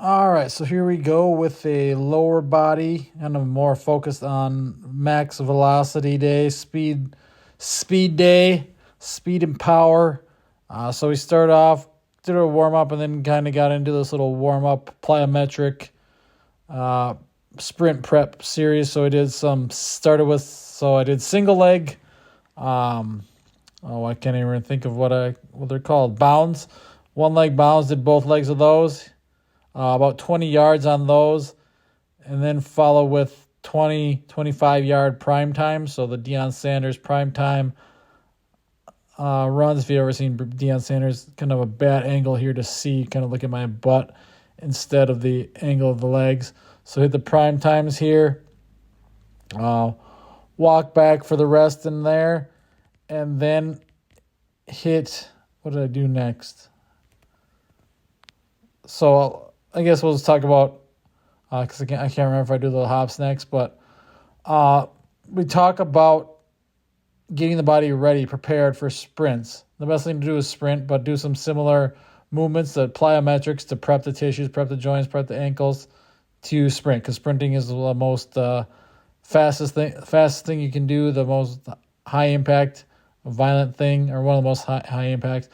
All right, so here we go with a lower body, kind of more focused on max velocity day, speed day, speed and power. So we start off, did a warm up, and then kind of got into this little warm up plyometric uh, sprint prep series. So I did single leg. Um, I can't even think of what they're called. Bounds, one leg bounds. Did both legs of those. About 20 yards on those, and then follow with 25 yard prime time. So the Deion Sanders prime time runs. If you've ever seen Deion Sanders, kind of a bad angle here to see, kind of look at my butt instead of the angle of the legs. So hit the prime times here. Walk back for the rest in there, and then hit, what did I do next? So I guess we'll just talk about, because I can't remember if I do the hops next, but we talk about getting the body ready, prepared for sprints. The best thing to do is sprint, but do some similar movements, the plyometrics, to prep the tissues, prep the joints, prep the ankles to sprint, because sprinting is the most fastest thing you can do, the most high impact, violent thing, or one of the most high impact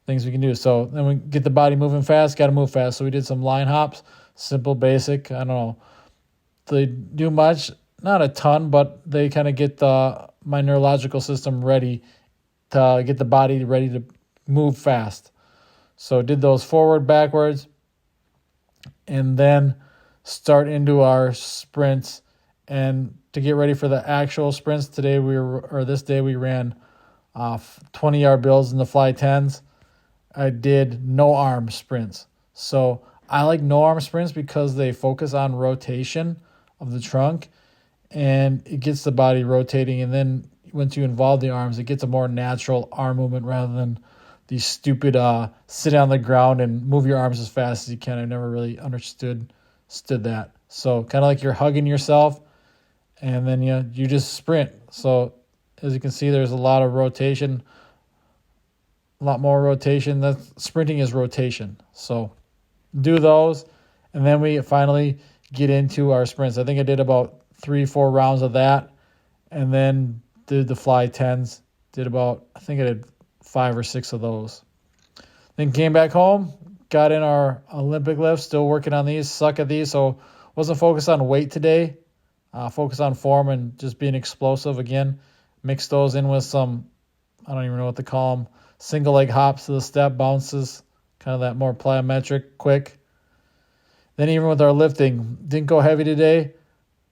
things we can do. So then we get the body moving fast, got to move fast. So we did some line hops, simple, basic. I don't know. They do much, not a ton, but they kind of get my neurological system ready to get the body ready to move fast. So did those forward, backwards, and then start into our sprints. And to get ready for the actual sprints, this day we ran 20-yard bills in the fly 10s. I did no arm sprints. So I like no arm sprints because they focus on rotation of the trunk and it gets the body rotating. And then once you involve the arms, it gets a more natural arm movement rather than these stupid sit on the ground and move your arms as fast as you can. I never really understood that. So kind of like you're hugging yourself and then you just sprint. So as you can see, there's a lot of rotation. A lot more rotation. Sprinting is rotation. So do those, and then we finally get into our sprints. I think I did about 3-4 rounds of that, and then did the fly 10s. I think I did 5 or 6 of those. Then came back home, got in our Olympic lifts, still working on these, suck at these, so wasn't focused on weight today. Focus on form and just being explosive again. Mix those in with some, I don't even know what to call them, single leg hops to the step, bounces, kind of that more plyometric, quick. Then even with our lifting, didn't go heavy today.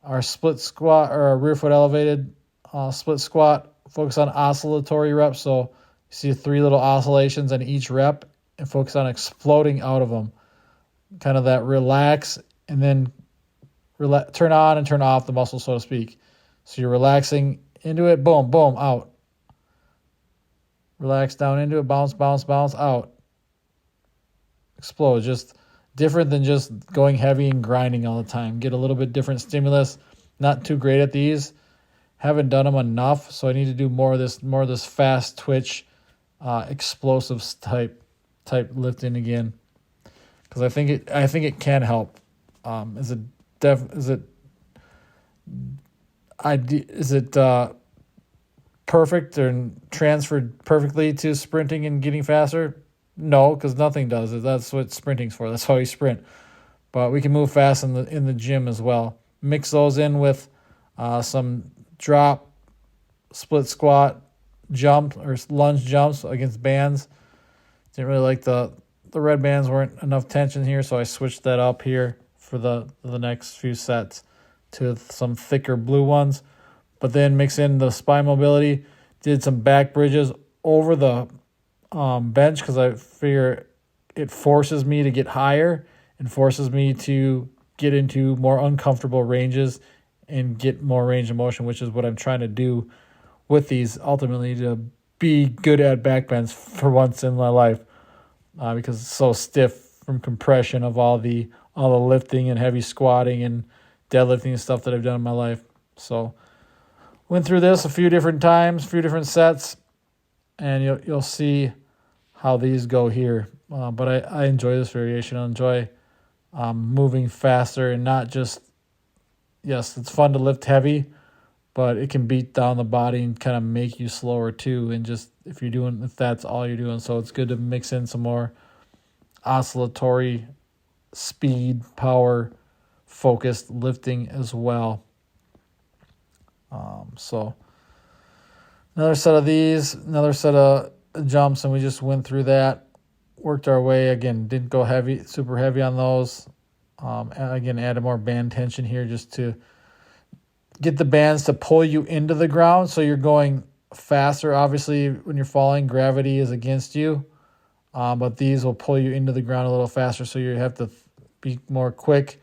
Our split squat or our rear foot elevated split squat, focus on oscillatory reps. So you see 3 little oscillations in each rep and focus on exploding out of them. Kind of that relax and then turn on and turn off the muscle, so to speak. So you're relaxing into it, boom, boom, out. Relax down into it, bounce, bounce, bounce, out. Explode. Just different than just going heavy and grinding all the time. Get a little bit different stimulus. Not too great at these. Haven't done them enough, so I need to do more of this fast twitch, explosive type lifting again. Because I think it can help. Is it perfect and transferred perfectly to sprinting and getting faster? No, because nothing does it. That's what sprinting's for. That's how you sprint. But we can move fast in the gym as well. Mix those in with some drop, split squat, jump or lunge jumps against bands. Didn't really like the red bands, weren't enough tension here, so I switched that up here for the next few sets to some thicker blue ones. But then mix in the spine mobility, did some back bridges over the bench because I figure it forces me to get higher and forces me to get into more uncomfortable ranges and get more range of motion, which is what I'm trying to do with these ultimately, to be good at back bends for once in my life because it's so stiff from compression of all the lifting and heavy squatting and deadlifting and stuff that I've done in my life. So went through this a few different times, a few different sets, and you'll see how these go here. But I enjoy this variation. I enjoy moving faster and not just, yes, it's fun to lift heavy, but it can beat down the body and kind of make you slower too. And just if that's all you're doing. So it's good to mix in some more oscillatory speed, power, focused lifting as well. So another set of these, another set of jumps, and we just went through that, worked our way. Again, didn't go super heavy on those. Again, added more band tension here just to get the bands to pull you into the ground so you're going faster. Obviously, when you're falling, gravity is against you, but these will pull you into the ground a little faster, so you have to be more quick,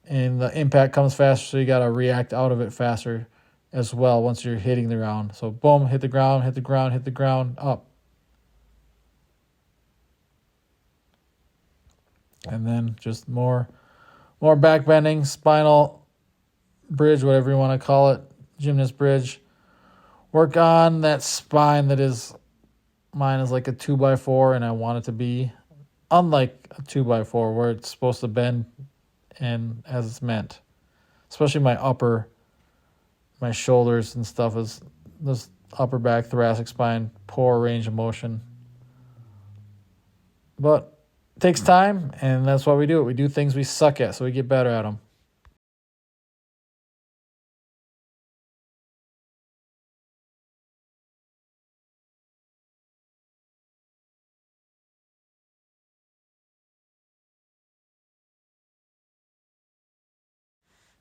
and the impact comes faster, so you got to react out of it faster as well once you're hitting the ground. So boom, hit the ground, hit the ground, hit the ground, up. And then just more back bending, spinal bridge, whatever you want to call it, gymnast bridge. Work on that spine mine is like a 2x4, and I want it to be unlike a 2x4 where it's supposed to bend and as it's meant. Especially my shoulders and stuff is this upper back, thoracic spine, poor range of motion. But it takes time, and that's why we do it. We do things we suck at, so we get better at them.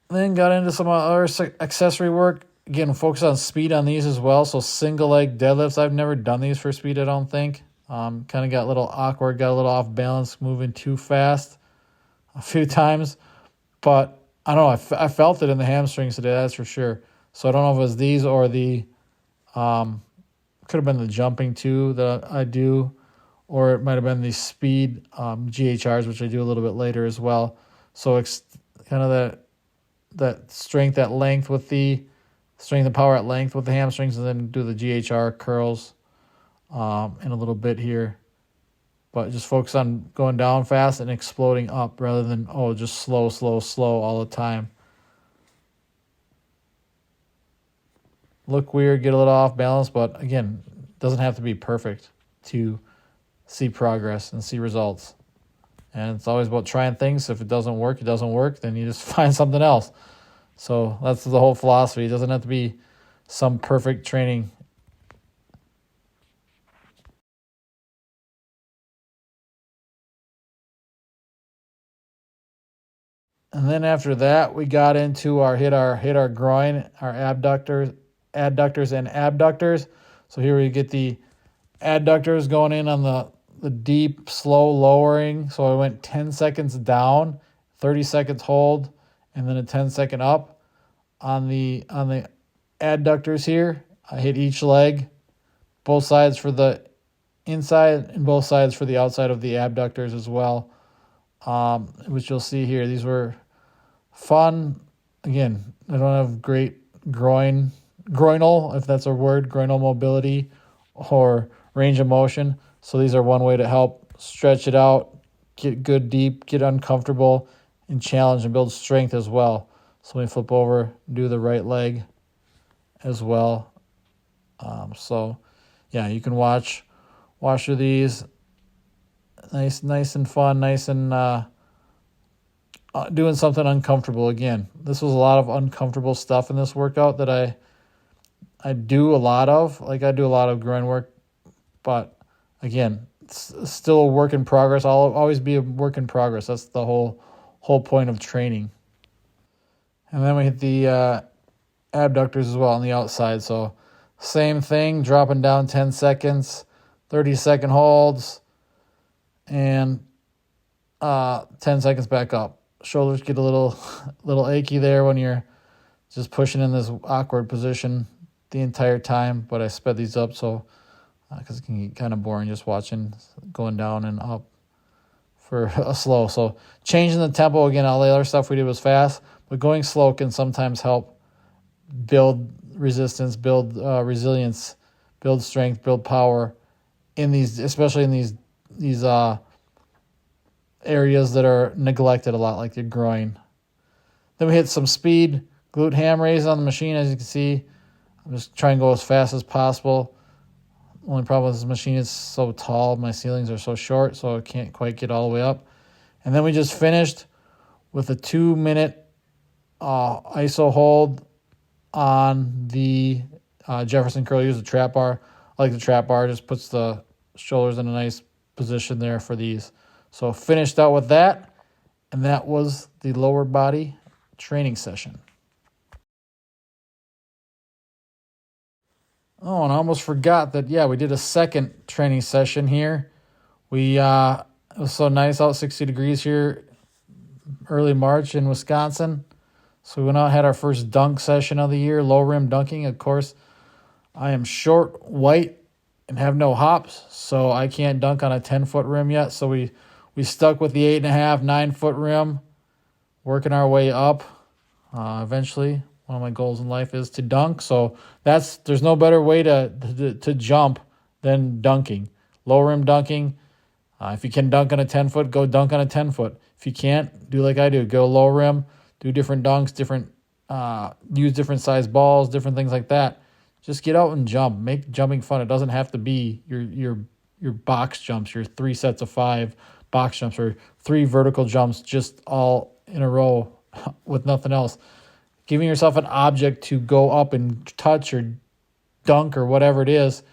Then got into some other accessory work. Again, focus on speed on these as well. So single leg deadlifts. I've never done these for speed, I don't think. Kind of got a little awkward, got a little off balance, moving too fast a few times. But I don't know. I felt it in the hamstrings today, that's for sure. So I don't know if it was these or the, could have been the jumping too that I do, or it might have been the speed GHRs, which I do a little bit later as well. So kind of that strength, that length with the strength and power at length with the hamstrings, and then do the GHR curls in a little bit here. But just focus on going down fast and exploding up rather than, just slow all the time. Look weird, get a little off balance, but again, it doesn't have to be perfect to see progress and see results. And it's always about trying things. If it doesn't work, then you just find something else. So that's the whole philosophy. It doesn't have to be some perfect training. And then after that, we got into our groin, our adductors and abductors. So here we get the adductors going in on the deep, slow lowering. So I went 10 seconds down, 30 seconds hold, and then a 10-second up on the adductors here. I hit each leg, both sides for the inside and both sides for the outside of the abductors as well, which you'll see here. These were fun. Again, I don't have great groinal, if that's a word, groinal mobility or range of motion. So these are one way to help stretch it out, get good deep, get uncomfortable, and challenge and build strength as well. So we flip over, do the right leg as well. So yeah, you can watch through these. Nice and fun, nice and doing something uncomfortable. Again, this was a lot of uncomfortable stuff in this workout that I do a lot of. Like, I do a lot of groin work, but again, it's still a work in progress. I'll always be a work in progress. That's the whole point of training. And then we hit the abductors as well on the outside. So same thing, dropping down 10 seconds, 30-second holds, and 10 seconds back up. Shoulders get a little achy there when you're just pushing in this awkward position the entire time, but I sped these up so because it can get kind of boring just watching going down and up for a slow. So changing the tempo, again, all the other stuff we did was fast, but going slow can sometimes help build resistance, build resilience, build strength, build power in these, especially in these areas that are neglected a lot, like your groin. Then we hit some speed, glute ham raise on the machine. As you can see, I'm just trying to go as fast as possible. Only problem with this machine is so tall. My ceilings are so short, so I can't quite get all the way up. And then we just finished with a 2-minute iso hold on the Jefferson curl. Use the trap bar. I like the trap bar. Just puts the shoulders in a nice position there for these. So finished out with that. And that was the lower body training session. Oh, and I almost forgot that, yeah, we did a second training session here. It was so nice out, 60 degrees here, early March in Wisconsin. So we went out and had our first dunk session of the year, low rim dunking. Of course, I am short, white, and have no hops, so I can't dunk on a 10-foot rim yet. So we stuck with the 8.5, 9-foot rim, working our way up. Eventually, one of my goals in life is to dunk. So there's no better way to jump than dunking. Low rim dunking. If you can dunk on a 10-foot, go dunk on a 10-foot. If you can't, do like I do. Go low rim, do different dunks, use different size balls, different things like that. Just get out and jump. Make jumping fun. It doesn't have to be your box jumps, your 3 sets of 5 box jumps, or 3 vertical jumps just all in a row with nothing else. Giving yourself an object to go up and touch or dunk or whatever it is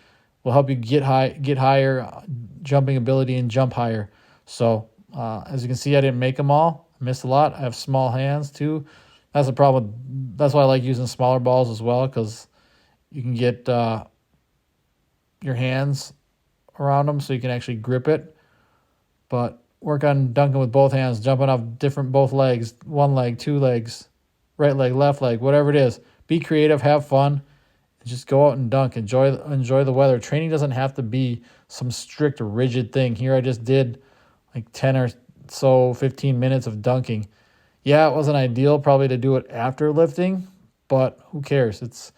will help you get higher jumping ability and jump higher. So as you can see, I didn't make them all. I missed a lot. I have small hands too. That's the problem. That's why I like using smaller balls as well, because you can get your hands around them so you can actually grip it. But work on dunking with both hands, jumping off both legs, one leg, 2 legs, right leg, left leg, whatever it is. Be creative, have fun, and just go out and dunk. Enjoy the weather. Training doesn't have to be some strict, rigid thing. Here I just did like 10 or so, 15 minutes of dunking. Yeah, it wasn't ideal probably to do it after lifting, but who cares? It's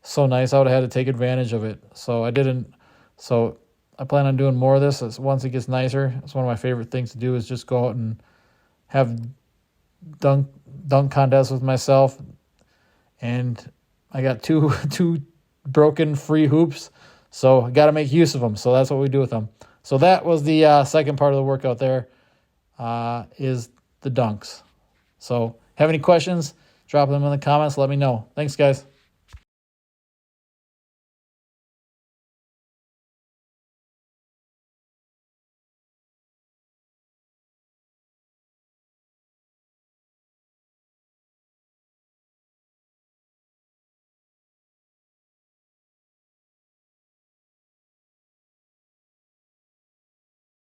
so nice out. I had to take advantage of it. So I didn't. So I plan on doing more of this once it gets nicer. It's one of my favorite things to do, is just go out and have dunk contests with myself. And I got two broken free hoops, so I got to make use of them. So that's what we do with them. So that was the second part of the workout there, is the dunks. So have any questions, drop them in the comments. Let me know. Thanks, guys.